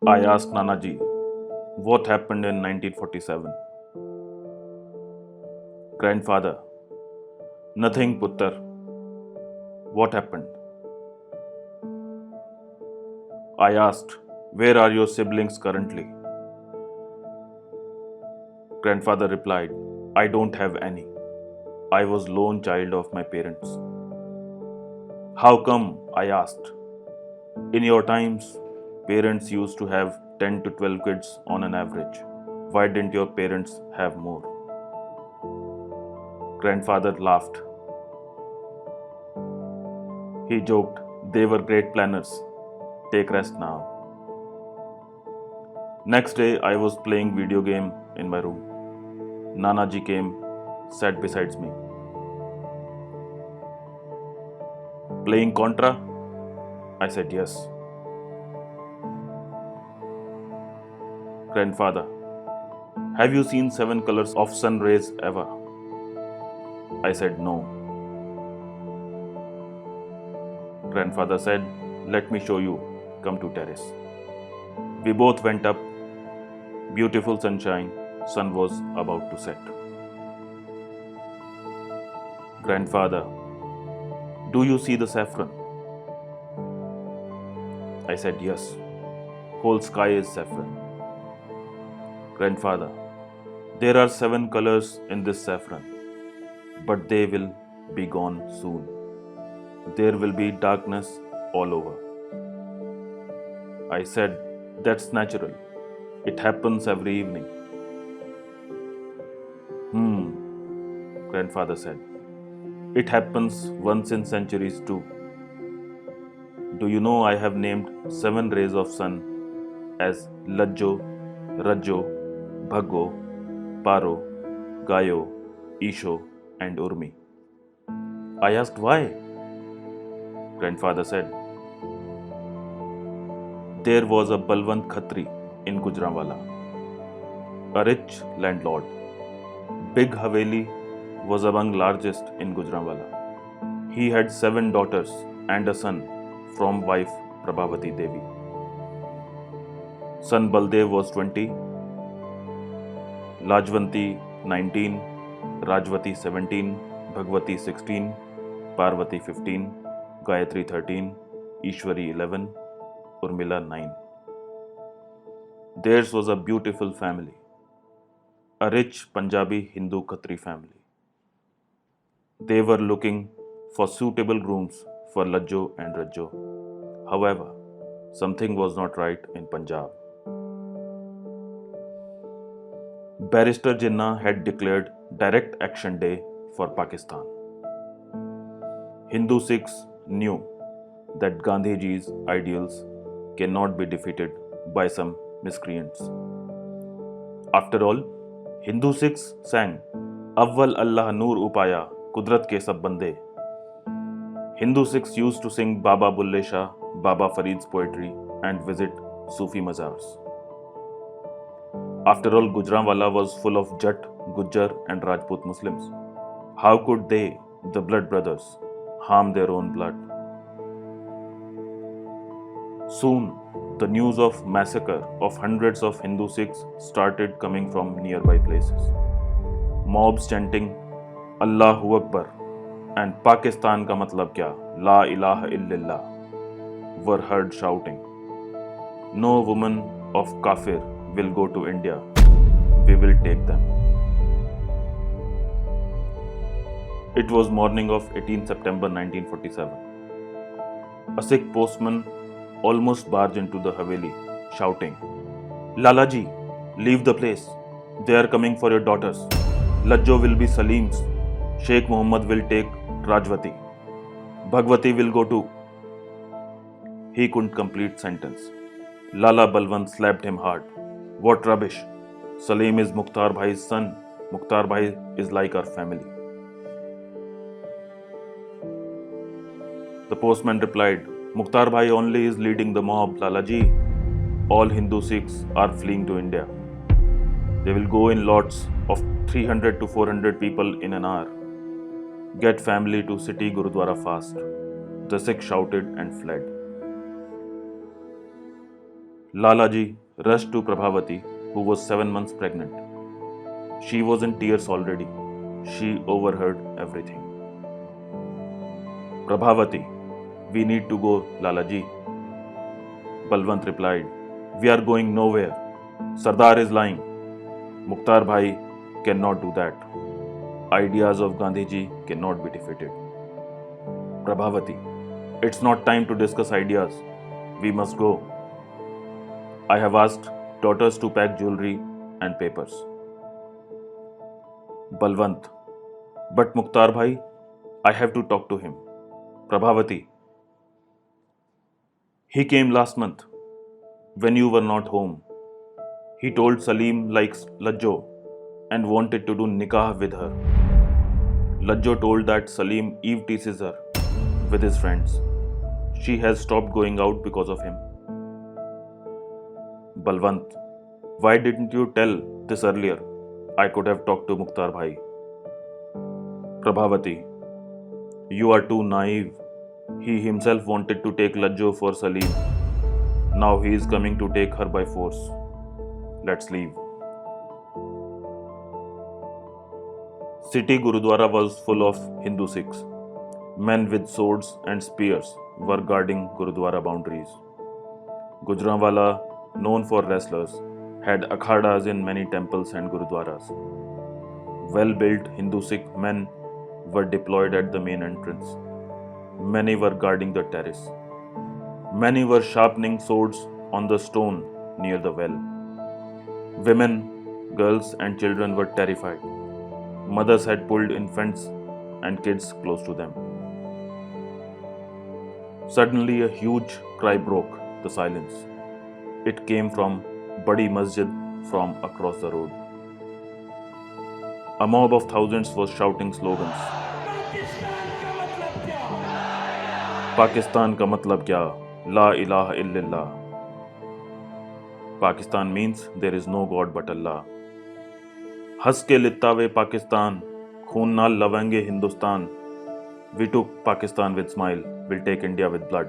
I asked Nanaji, what happened in 1947? Grandfather, nothing, Puttar. What happened? I asked, where are your siblings currently? Grandfather replied, I don't have any. I was lone child of my parents. How come? I asked. In your times, parents used to have 10 to 12 kids on an average. Why didn't your parents have more? Grandfather laughed. He joked, they were great planners. Take rest now. Next day, I was playing video game in my room. Nanaji came, sat beside me. Playing Contra? I said yes. Grandfather, have you seen 7 colors of sun rays ever? I said no. Grandfather said, let me show you. Come to terrace. We both went up. Beautiful sunshine. Sun was about to set. Grandfather, do you see the saffron? I said yes. Whole sky is saffron. Grandfather, there are 7 colors in this saffron, but they will be gone soon. There will be darkness all over. I said, that's natural. It happens every evening. Grandfather said, it happens once in centuries too. Do you know I have named 7 rays of sun as Lajjo, Rajjo, Bhaggo, Paro, Gayo, Isho and Urmi? I asked why. Grandfather said, there was a Balvant Khatri in Gujranwala, a rich landlord. Big Haveli was among largest in Gujranwala. He had 7 daughters and a son from wife Prabhavati Devi. Son Baldev was 20, Lajvanti 19, Rajvati 17, Bhagwati 16, Parvati 15, Gayatri 13, Ishwari 11, Urmila 9. Theirs was a beautiful family, a rich Punjabi Hindu Khatri family. They were looking for suitable grooms for Lajjo and Rajjo. However, something was not right in Punjab. Barrister Jinnah had declared Direct Action Day for Pakistan. Hindu Sikhs knew that Gandhiji's ideals cannot be defeated by some miscreants. After all, Hindu Sikhs sang Avval Allah Noor Upaya Kudrat ke sab bande. Hindu Sikhs used to sing Baba Bulle Shah, Baba Farid's poetry and visit Sufi mazars. After all, Gujranwala was full of Jat, Gujjar and Rajput Muslims. How could they, the blood brothers, harm their own blood? Soon, the news of massacre of hundreds of Hindu Sikhs started coming from nearby places. Mobs chanting Allahu Akbar and Pakistan ka matlab kya, La ilaha illallah, were heard shouting. No woman of kafir will go to India. We will take them. It was morning of 18 September 1947. A Sikh postman almost barged into the Haveli, shouting, Lalaji, leave the place. They are coming for your daughters. Lajjo will be Salim's. Sheikh Muhammad will take Rajvati. Bhagwati will go to... He couldn't complete sentence. Lala Balwant slapped him hard. What rubbish. Salim is Mukhtar Bhai's son. Mukhtar Bhai is like our family. The postman replied, Mukhtar Bhai only is leading the mob, Lalaji. All Hindu Sikhs are fleeing to India. They will go in lots of 300 to 400 people in an hour. Get family to city Gurudwara fast. The Sikh shouted and fled. Lalaji rushed to Prabhavati, who was 7 months pregnant. She was in tears already. She overheard everything. Prabhavati, we need to go, Lalaji. Balvant replied, we are going nowhere. Sardar is lying. Mukhtar Bhai cannot do that. Ideas of Gandhiji cannot be defeated. Prabhavati, it's not time to discuss ideas. We must go. I have asked daughters to pack jewelry and papers. Balvant, but Mukhtar Bhai, I have to talk to him. Prabhavati, he came last month when you were not home. He told Salim likes Lajjo and wanted to do nikah with her. Lajjo told that Salim Eve teases her with his friends. She has stopped going out because of him. Balvant, why didn't you tell this earlier? I could have talked to Mukhtar Bhai. Prabhavati, you are too naive. He himself wanted to take Lajjo for Salim. Now he is coming to take her by force. Let's leave. City Gurudwara was full of Hindu Sikhs. Men with swords and spears were guarding Gurudwara boundaries. Gujranwala, known for wrestlers, had akhadas in many temples and Gurudwaras. Well-built Hindu Sikh men were deployed at the main entrance. Many were guarding the terrace. Many were sharpening swords on the stone near the well. Women, girls and children were terrified. Mothers had pulled infants and kids close to them. Suddenly a huge cry broke the silence. It came from Badi Masjid from across the road. A mob of thousands was shouting slogans. Pakistan ka matlab kya? La ilaha illallah. Pakistan means there is no God but Allah. Has ke littave Pakistan, khoon naal lavenge Hindustan. We took Pakistan with smile, we'll take India with blood.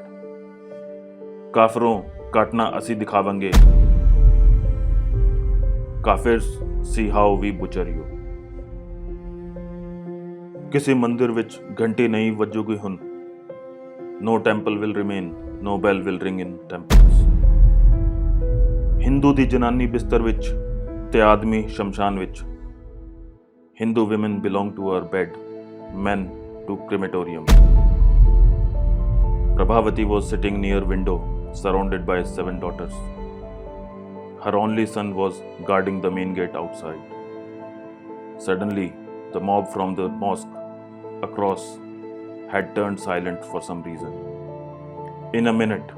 Kafiron, katna asi dikhavange. Kafirs, see how we butcher you. किसी मंदिर विच घंटी नहीं वजूगी हुन. No temple will remain, no bell will ring in temples. Hindu दी जनानी बिस्तर विच, ते आदमी शमशान विच. Hindu women belong to her bed, men to crematorium. Prabhavati was sitting near window, surrounded by 7 daughters. Her only son was guarding the main gate outside. Suddenly, the mob from the mosque across had turned silent for some reason. In a minute,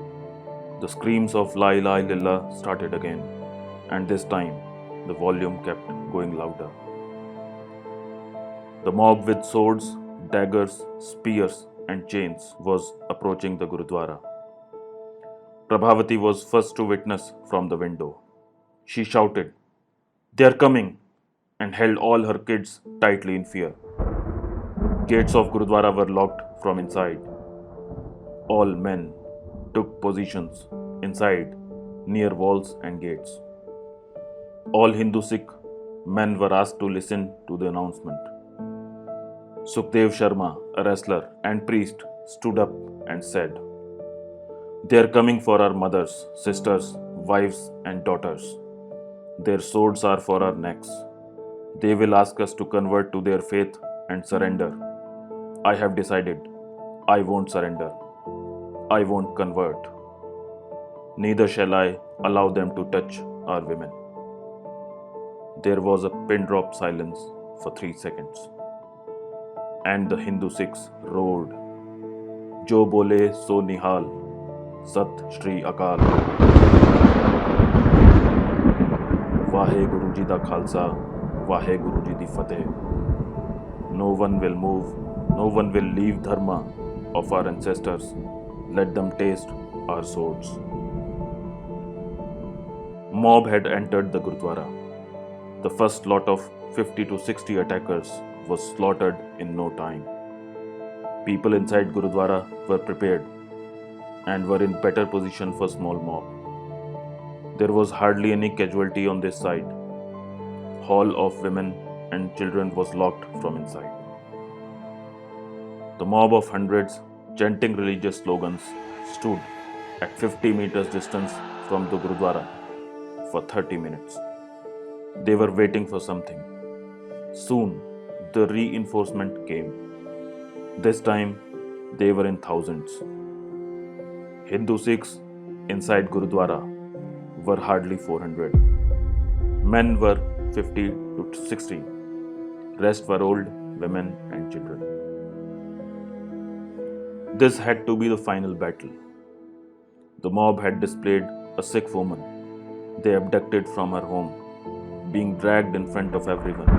the screams of La ilaha illallah started again, and this time the volume kept going louder. The mob with swords, daggers, spears and chains was approaching the Gurudwara. Prabhavati was first to witness from the window. She shouted, "They are coming!" and held all her kids tightly in fear. Gates of Gurudwara were locked from inside. All men took positions inside, near walls and gates. All Hindu Sikh men were asked to listen to the announcement. Dr Sharma, a wrestler and priest, stood up and said, "They are coming for our mothers, sisters, wives and daughters. Their swords are for our necks. They will ask us to convert to their faith and surrender. I have decided. I won't surrender. I won't convert. Neither shall I allow them to touch our women." There was a pin drop silence for 3 seconds. And the Hindu Sikhs roared, "Jo bole so nihal, Sat Shri Akal. Vaheguru Ji da Khalsa, Vaheguru Ji di Fateh. No one will move, no one will leave Dharma of our ancestors. Let them taste our swords." Mob had entered the Gurudwara. The first lot of 50 to 60 attackers was slaughtered in no time. People inside Gurudwara were prepared and were in better position for small mob. There was hardly any casualty on this side. Hall of women and children was locked from inside. The mob of hundreds, chanting religious slogans, stood at 50 meters distance from the Gurudwara for 30 minutes. They were waiting for something. Soon, the reinforcement came. This time, they were in thousands. Hindu Sikhs inside Gurudwara were hardly 400. Men were 50 to 60. Rest were old, women and children. This had to be the final battle. The mob had displayed a Sikh woman they abducted from her home, being dragged in front of everyone.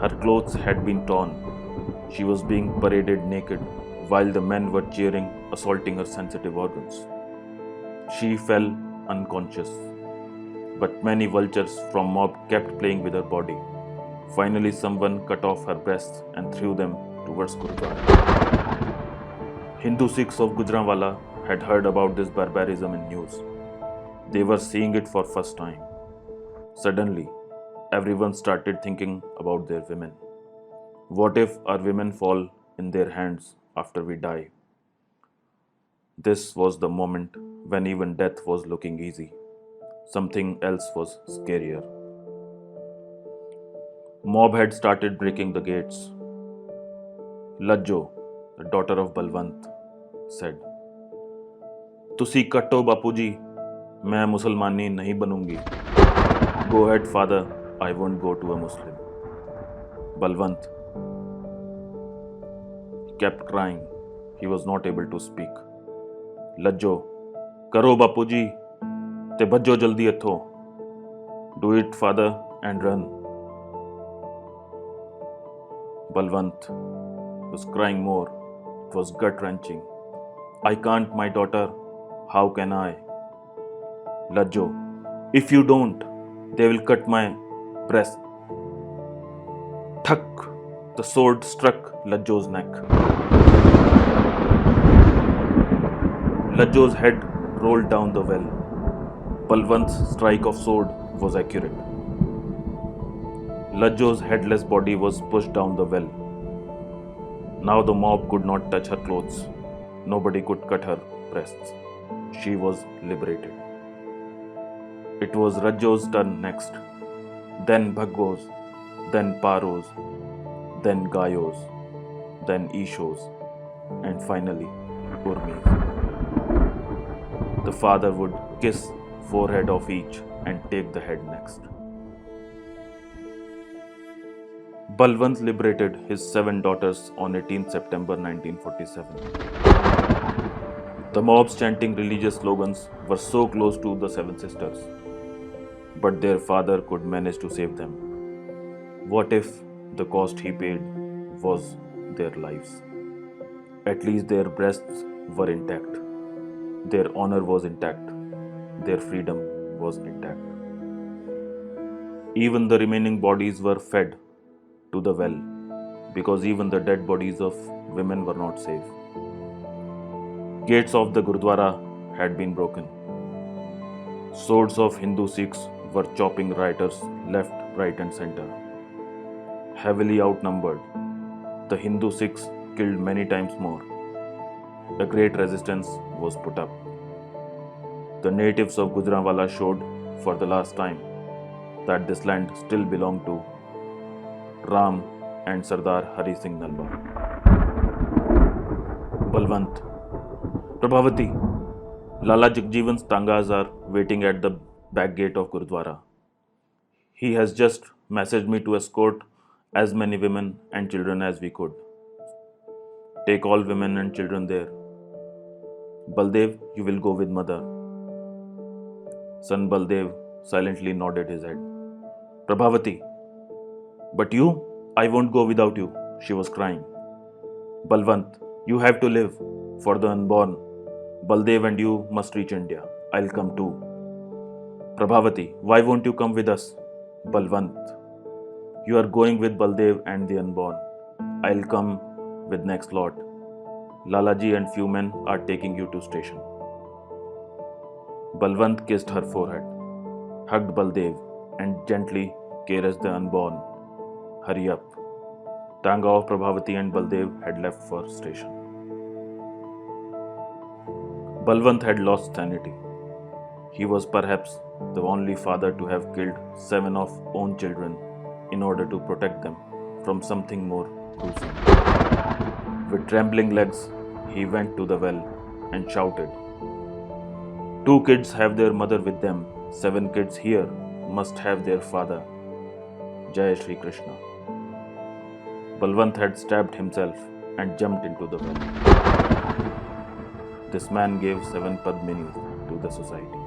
Her clothes had been torn. She was being paraded naked while the men were cheering, assaulting her sensitive organs. She fell unconscious, but many vultures from mob kept playing with her body. Finally, someone cut off her breasts and threw them towards Gurudwara. Hindu Sikhs of Gujranwala had heard about this barbarism in news. They were seeing it for first time. Suddenly, everyone started thinking about their women. What if our women fall in their hands after we die? This was the moment when even death was looking easy. Something else was scarier. Mob had started breaking the gates. Lajjo, the daughter of Balvant, said, "तुसी कट्टो बापूजी, मैं मुसलमानी नहीं बनूंगी. Go ahead, father, I won't go to a Muslim." Balvant kept crying. He was not able to speak. Lajjo, करो बापूजी, ते भज्जो जल्दी इत्थों. Do it, father, and run. Balvant was crying more. It was gut-wrenching. "I can't, my daughter. How can I?" Lajjo, "If you don't, they will cut my breast." Thak! The sword struck Lajjo's neck. Lajjo's head rolled down the well. Balvant's strike of sword was accurate. Lajjo's headless body was pushed down the well. Now the mob could not touch her clothes. Nobody could cut her breasts. She was liberated. It was Lajjo's turn next. Then Bhaggos, then Paros, then Gayos, then Ishos, and finally Urmis. The father would kiss forehead of each and take the head next. Balvant liberated his 7 daughters on 18 September 1947. The mobs chanting religious slogans were so close to the 7 sisters, but their father could manage to save them. What if the cost he paid was their lives? At least their breasts were intact. Their honor was intact. Their freedom was intact. Even the remaining bodies were fed to the well, because even the dead bodies of women were not safe. Gates of the Gurudwara had been broken. Swords of Hindu Sikhs were chopping rioters left, right and center. Heavily outnumbered, the Hindu Sikhs killed many times more. A great resistance was put up. The natives of Gujranwala showed for the last time that this land still belonged to Ram and Sardar Hari Singh Nalwa. Balvant, Prabhavati, Lala Jagjivan's tangas are waiting at the back gate of Gurudwara. He has just messaged me to escort as many women and children as we could. Take all women and children there. Baldev, you will go with mother. Son Baldev silently nodded his head. Prabhavati, but you? I won't go without you, she was crying. Balvant, you have to live for the unborn. Baldev and you must reach India. I'll come too. Prabhavati, why won't you come with us? Balvant, you are going with Baldev and the unborn. I'll come with next lot. Lalaji and few men are taking you to station. Balvant kissed her forehead, hugged Baldev, and gently caressed the unborn. Hurry up. Tanga of Prabhavati and Baldev had left for station. Balvant had lost sanity. He was perhaps the only father to have killed 7 of own children in order to protect them from something more gruesome. With trembling legs, he went to the well and shouted, "Two kids have their mother with them, 7 kids here must have their father. Jai Shri Krishna." Balvant had stabbed himself and jumped into the well. This man gave 7 Padminis to the society.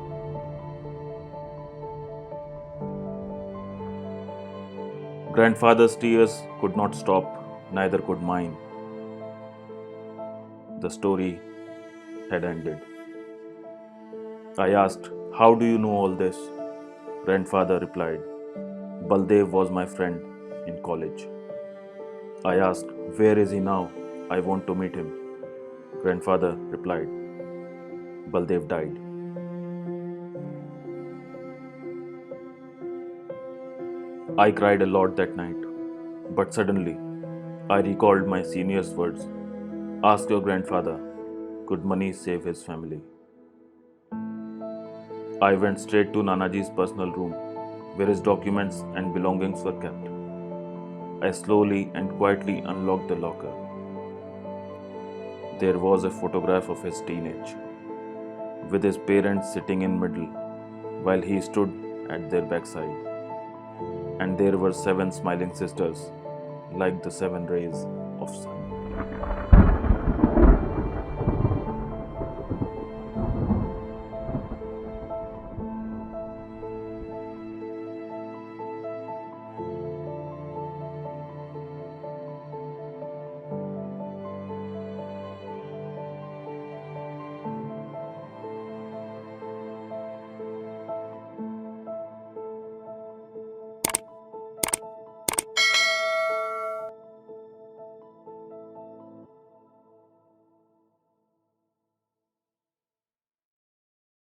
Grandfather's tears could not stop, neither could mine. The story had ended. I asked, "How do you know all this?" Grandfather replied, "Baldev was my friend in college." I asked, "Where is he now? I want to meet him." Grandfather replied, "Baldev died." I cried a lot that night, but suddenly I recalled my senior's words. "Ask your grandfather, could money save his family?" I went straight to Nanaji's personal room, where his documents and belongings were kept. I slowly and quietly unlocked the locker. There was a photograph of his teenage, with his parents sitting in middle, while he stood at their backside. And there were 7 smiling sisters, like the 7 rays of sun.